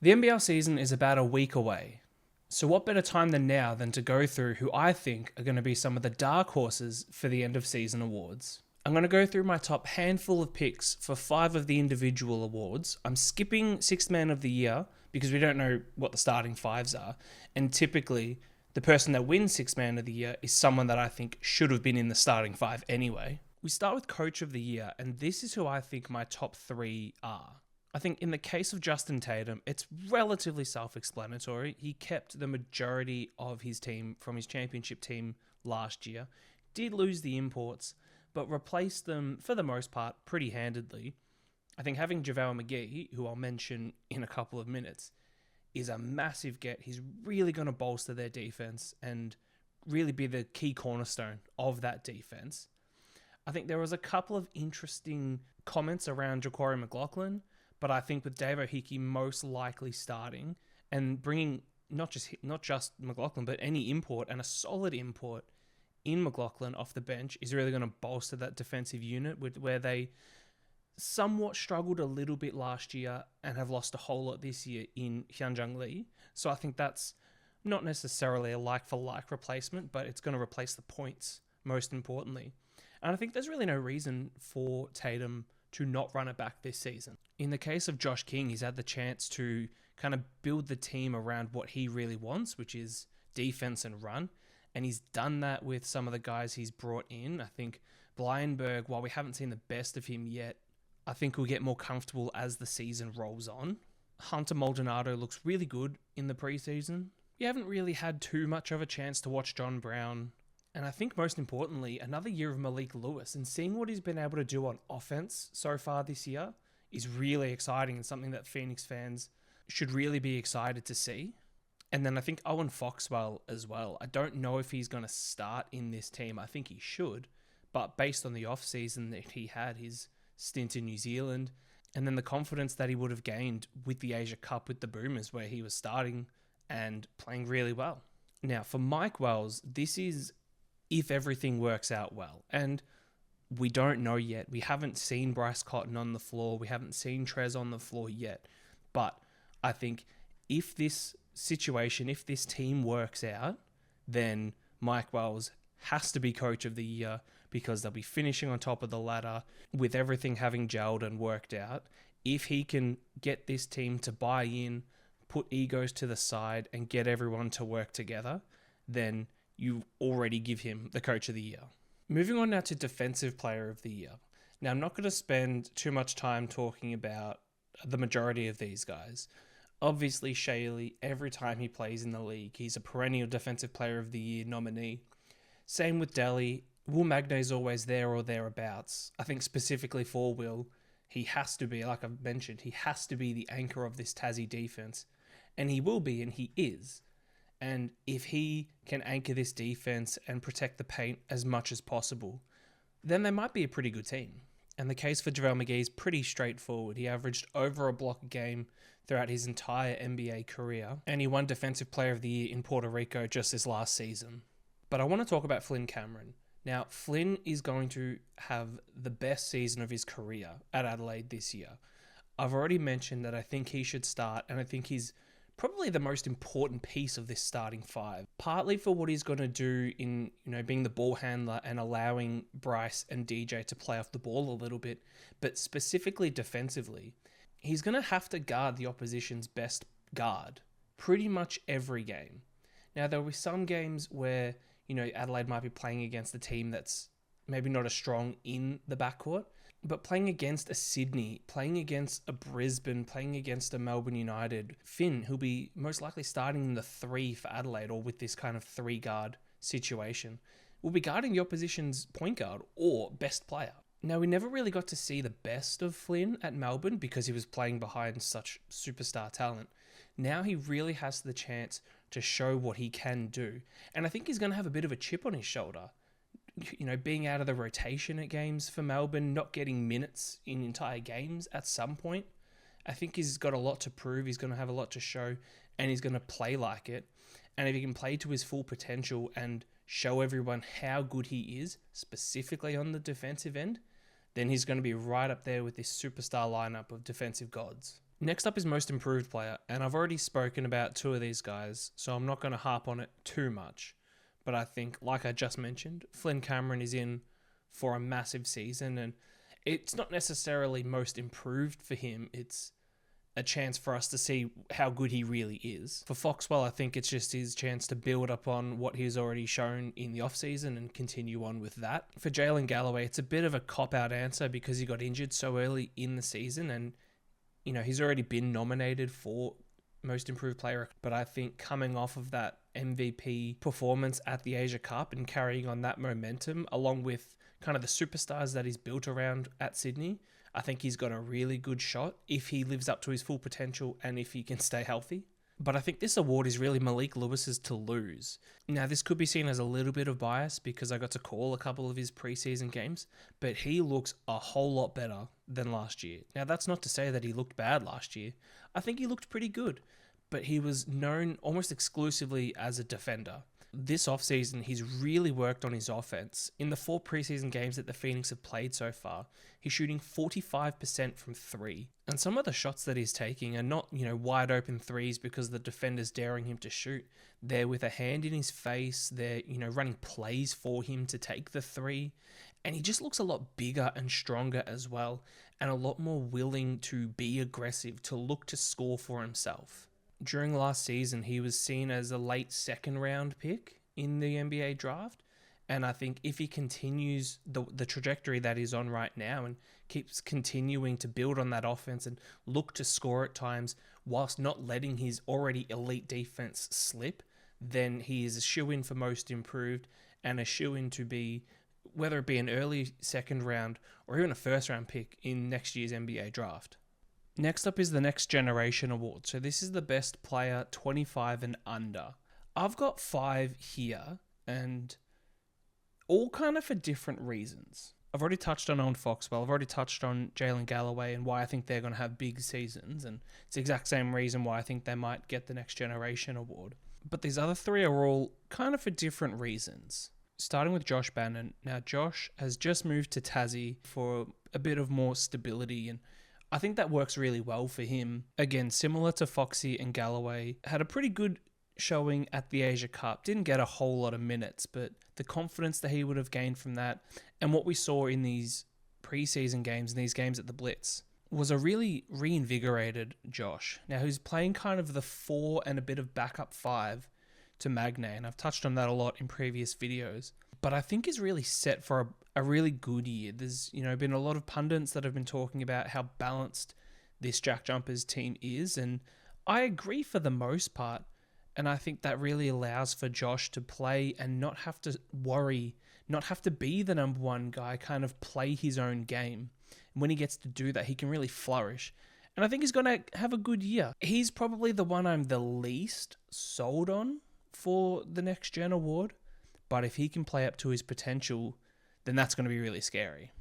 The NBL season is about a week away, so what better time than now than to go through who I think are going to be some of the dark horses for the end of season awards. I'm going to go through my top handful of picks for 5 of the individual awards. I'm skipping Sixth Man of the Year because we don't know what the starting 5s are, and typically the person that wins Sixth Man of the Year is someone that I think should have been in the starting 5 anyway. We start with Coach of the Year, and this is who I think my top 3 are. I think in the case of Justin Tatum, it's relatively self-explanatory. He kept the majority of his team from his championship team last year, did lose the imports, but replaced them, for the most part, pretty handedly. I think having JaVale McGee, who I'll mention in a couple of minutes, is a massive get. He's really going to bolster their defense and really be the key cornerstone of that defense. I think there was a couple of interesting comments around Ja'Cory McLaughlin, but I think with Dave O'Hickey most likely starting and bringing not just McLaughlin, but any import and a solid import in McLaughlin off the bench is really going to bolster that defensive unit where they somewhat struggled a little bit last year and have lost a whole lot this year in Hyunjung Lee. So I think that's not necessarily a like-for-like replacement, but it's going to replace the points most importantly. And I think there's really no reason for Tatum to not run it back this season. In the case of Josh King, he's had the chance to kind of build the team around what he really wants, which is defense and run. And he's done that with some of the guys he's brought in. I think Blyenberg, while we haven't seen the best of him yet, I think we'll get more comfortable as the season rolls on. Hunter Maldonado looks really good in the preseason. We haven't really had too much of a chance to watch John Brown. And I think most importantly, another year of Malik Lewis, and seeing what he's been able to do on offense so far this year is really exciting and something that Phoenix fans should really be excited to see. And then I think Owen Foxwell as well. I don't know if he's going to start in this team. I think he should, but based on the offseason that he had, his stint in New Zealand, and then the confidence that he would have gained with the Asia Cup with the Boomers, where he was starting and playing really well. Now, for Mike Wells, this is if everything works out well. And we don't know yet. We haven't seen Bryce Cotton on the floor. We haven't seen Trez on the floor yet. But I think if this situation, if this team works out, then Mike Wells has to be Coach of the Year because they'll be finishing on top of the ladder with everything having gelled and worked out. If he can get this team to buy in, put egos to the side, and get everyone to work together, then you already give him the Coach of the Year. Moving on now to Defensive Player of the Year. Now, I'm not going to spend too much time talking about the majority of these guys. Obviously, Shaley, every time he plays in the league, he's a perennial Defensive Player of the Year nominee. Same with Delhi. Will Magne's always there or thereabouts. I think specifically for Will, he has to be, like I've mentioned, he has to be the anchor of this Tassie defense. And he will be, and he is. And if he can anchor this defense and protect the paint as much as possible, then they might be a pretty good team. And the case for JaVale McGee is pretty straightforward. He averaged over a block a game throughout his entire NBA career, and he won Defensive Player of the Year in Puerto Rico just this last season. But I want to talk about Flynn Cameron. Now, Flynn is going to have the best season of his career at Adelaide this year. I've already mentioned that I think he should start, and I think he's probably the most important piece of this starting 5, partly for what he's going to do in, being the ball handler and allowing Bryce and DJ to play off the ball a little bit, but specifically defensively. He's going to have to guard the opposition's best guard pretty much every game. Now, there will be some games where, Adelaide might be playing against a team that's maybe not as strong in the backcourt, but playing against a Sydney, playing against a Brisbane, playing against a Melbourne United, Finn, who'll be most likely starting in the 3 for Adelaide, or with this kind of 3-guard situation, will be guarding the opposition's point guard or best player. Now, we never really got to see the best of Flynn at Melbourne because he was playing behind such superstar talent. Now he really has the chance to show what he can do. And I think he's going to have a bit of a chip on his shoulder. Being out of the rotation at games for Melbourne, not getting minutes in entire games at some point. I think he's got a lot to prove. He's going to have a lot to show, and he's going to play like it. And if he can play to his full potential and show everyone how good he is, specifically on the defensive end, then he's going to be right up there with this superstar lineup of defensive gods. Next up is most improved player, and I've already spoken about two of these guys, so I'm not going to harp on it too much. But I think, like I just mentioned, Flynn Cameron is in for a massive season, and it's not necessarily most improved for him. It's a chance for us to see how good he really is. For Foxwell, I think it's just his chance to build upon what he's already shown in the offseason and continue on with that. For Jalen Galloway, it's a bit of a cop-out answer because he got injured so early in the season, and he's already been nominated for most improved player, but I think coming off of that MVP performance at the Asia Cup and carrying on that momentum along with kind of the superstars that he's built around at Sydney, I think he's got a really good shot if he lives up to his full potential and if he can stay healthy. But I think this award is really Malik Lewis's to lose. Now, this could be seen as a little bit of bias because I got to call a couple of his preseason games, but he looks a whole lot better than last year. Now, that's not to say that he looked bad last year. I think he looked pretty good, but he was known almost exclusively as a defender. This offseason, he's really worked on his offense. In the 4 preseason games that the Phoenix have played so far, he's shooting 45% from 3. And some of the shots that he's taking are not, wide open threes because the defender's daring him to shoot. They're with a hand in his face. They're, running plays for him to take the 3. And he just looks a lot bigger and stronger as well, and a lot more willing to be aggressive, to look to score for himself. During last season, he was seen as a late second round pick in the NBA draft. And I think if he continues the trajectory that he's on right now and keeps continuing to build on that offense and look to score at times whilst not letting his already elite defense slip, then he is a shoo-in for most improved and a shoo-in to be, whether it be an early second round or even a first round pick in next year's NBA draft. Next up is the Next Generation Award. So this is the best player 25 and under. I've got 5 here, and all kind of for different reasons. I've already touched on Owen Foxwell. I've already touched on Jalen Galloway and why I think they're going to have big seasons. And it's the exact same reason why I think they might get the Next Generation Award. But these other 3 are all kind of for different reasons. Starting with Josh Bannon. Now, Josh has just moved to Tassie for a bit of more stability, and I think that works really well for him. Again, similar to Foxy and Galloway, had a pretty good showing at the Asia Cup. Didn't get a whole lot of minutes, but the confidence that he would have gained from that and what we saw in these preseason games and these games at the Blitz was a really reinvigorated Josh. Now, he's playing kind of the 4 and a bit of backup 5 to Magne, and I've touched on that a lot in previous videos. But I think he's really set for a really good year. There's, been a lot of pundits that have been talking about how balanced this Jack Jumpers team is, and I agree for the most part. And I think that really allows for Josh to play and not have to worry, not have to be the number 1 guy, kind of play his own game. And when he gets to do that, he can really flourish. And I think he's going to have a good year. He's probably the one I'm the least sold on for the Next Gen Award. But if he can play up to his potential, then that's going to be really scary.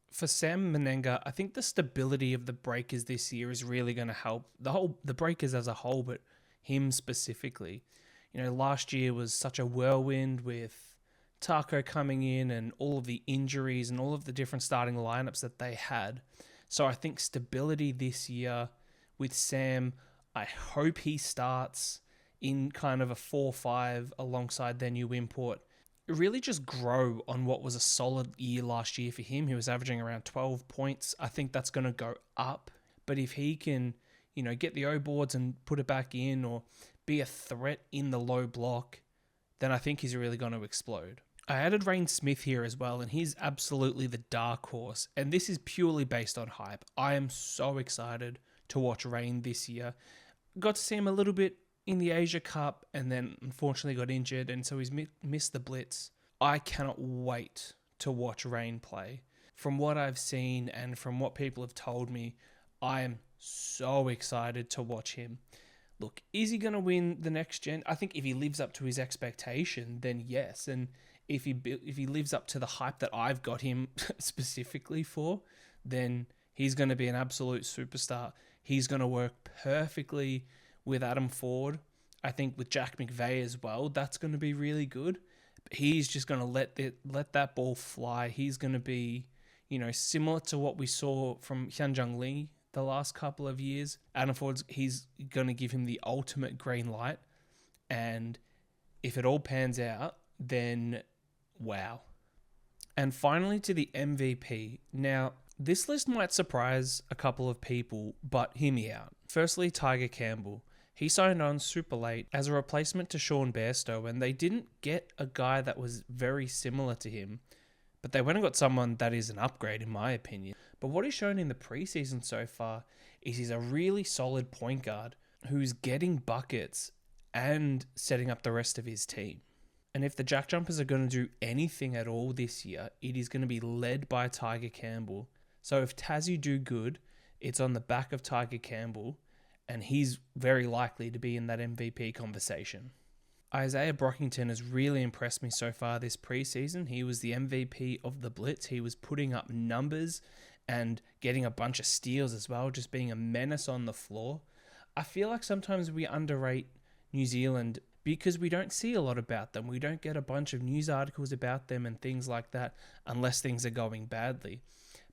For Sam Menenga, I think the stability of the Breakers this year is really going to help the Breakers as a whole, but him specifically. Last year was such a whirlwind with Taco coming in and all of the injuries and all of the different starting lineups that they had. So I think stability this year with Sam, I hope he starts in kind of a 4-5 alongside their new import. Really just grow on what was a solid year last year for him. He was averaging around 12 points. I think that's going to go up. But if he can, get the O boards and put it back in or be a threat in the low block, then I think he's really going to explode. I added Rain Smith here as well, and he's absolutely the dark horse. And this is purely based on hype. I am so excited to watch Rain this year. Got to see him a little bit in the Asia Cup and then unfortunately got injured, and so he's missed the Blitz. I cannot wait to watch Rain play. From what I've seen and from what people have told me, I am so excited to watch him. Look, is he going to win the Next Gen? I think if he lives up to his expectation, then yes. And if he lives up to the hype that I've got him specifically for, then he's going to be an absolute superstar. He's going to work perfectly with Adam Ford. I think with Jack McVeigh as well, that's going to be really good. But he's just going to let that ball fly. He's going to be, similar to what we saw from Hyunjung Lee the last couple of years. Adam Ford's, he's going to give him the ultimate green light. And if it all pans out, then wow. And finally to the MVP. Now, this list might surprise a couple of people, but hear me out. Firstly, Tiger Campbell. He signed on super late as a replacement to Sean Bairstow, and they didn't get a guy that was very similar to him, but they went and got someone that is an upgrade in my opinion. But what he's shown in the preseason so far is he's a really solid point guard who's getting buckets and setting up the rest of his team. And if the Jack Jumpers are going to do anything at all this year, it is going to be led by Tiger Campbell. So if Tassie do good, it's on the back of Tiger Campbell, and he's very likely to be in that MVP conversation. Isaiah Brockington has really impressed me so far this preseason. He was the MVP of the Blitz. He was putting up numbers and getting a bunch of steals as well, just being a menace on the floor. I feel like sometimes we underrate New Zealand because we don't see a lot about them. We don't get a bunch of news articles about them and things like that unless things are going badly.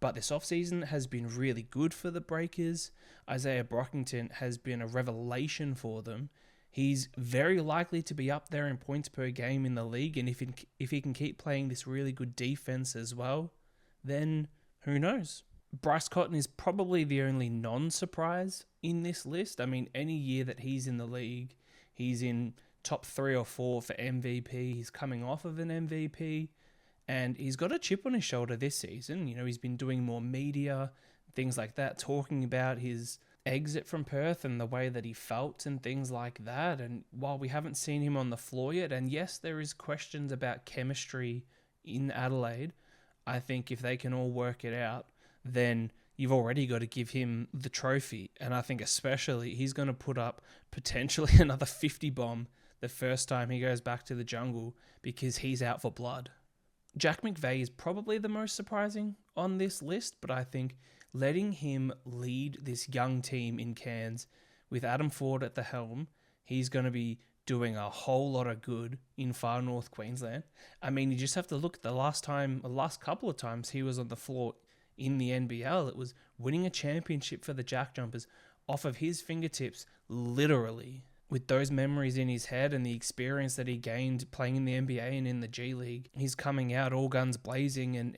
But this offseason has been really good for the Breakers. Isaiah Brockington has been a revelation for them. He's very likely to be up there in points per game in the league, and if he can keep playing this really good defense as well, then who knows? Bryce Cotton is probably the only non-surprise in this list. I mean, any year that he's in the league, he's in top 3 or 4 for MVP. He's coming off of an MVP, and he's got a chip on his shoulder this season. You know, he's been doing more media, things like that, talking about his exit from Perth and the way that he felt and things like that. And while we haven't seen him on the floor yet, and yes, there is questions about chemistry in Adelaide, I think if they can all work it out, then you've already got to give him the trophy. And I think especially he's going to put up potentially another 50 bomb the first time he goes back to the jungle because he's out for blood. Jack McVeigh is probably the most surprising on this list, but I think letting him lead this young team in Cairns with Adam Ford at the helm, he's going to be doing a whole lot of good in far north Queensland. I mean, you just have to look at the last couple of times he was on the floor in the NBL. It was winning a championship for the Jack Jumpers off of his fingertips, literally. With those memories in his head and the experience that he gained playing in the NBA and in the G League, he's coming out all guns blazing, and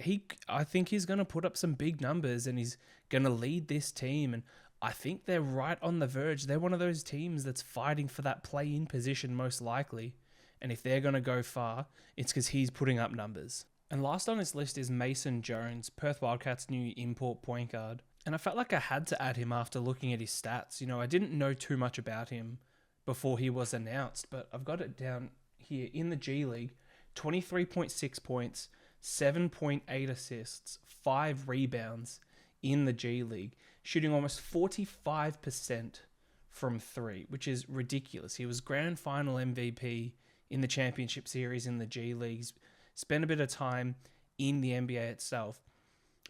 I think he's going to put up some big numbers and he's going to lead this team. And I think they're right on the verge. They're one of those teams that's fighting for that play-in position most likely. And if they're going to go far, it's because he's putting up numbers. And last on this list is Mason Jones, Perth Wildcats' new import point guard. And I felt like I had to add him after looking at his stats. You know, I didn't know too much about him before he was announced, but I've got it down here in the G League, 23.6 points, 7.8 assists, 5 rebounds in the G League, shooting almost 45% from 3, which is ridiculous. He was grand final MVP in the championship series in the G Leagues, spent a bit of time in the NBA itself.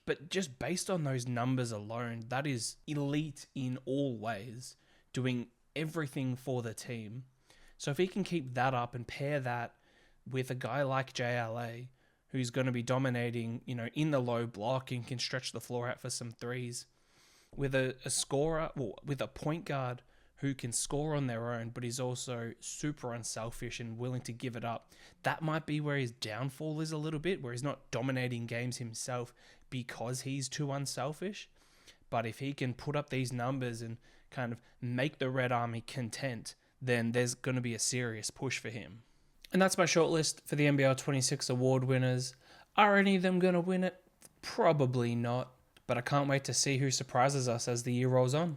But just based on those numbers alone, that is elite in all ways, doing everything for the team. So if he can keep that up and pair that with a guy like JLA, who's going to be dominating, you know, in the low block and can stretch the floor out for some threes, with a scorer, well, with a point guard who can score on their own, but is also super unselfish and willing to give it up, that might be where his downfall is a little bit, where he's not dominating games himself because he's too unselfish. But if he can put up these numbers and kind of make the Red Army content, then there's going to be a serious push for him. And that's my shortlist for the NBL26 award winners. Are any of them going to win it? Probably not. But I can't wait to see who surprises us as the year rolls on.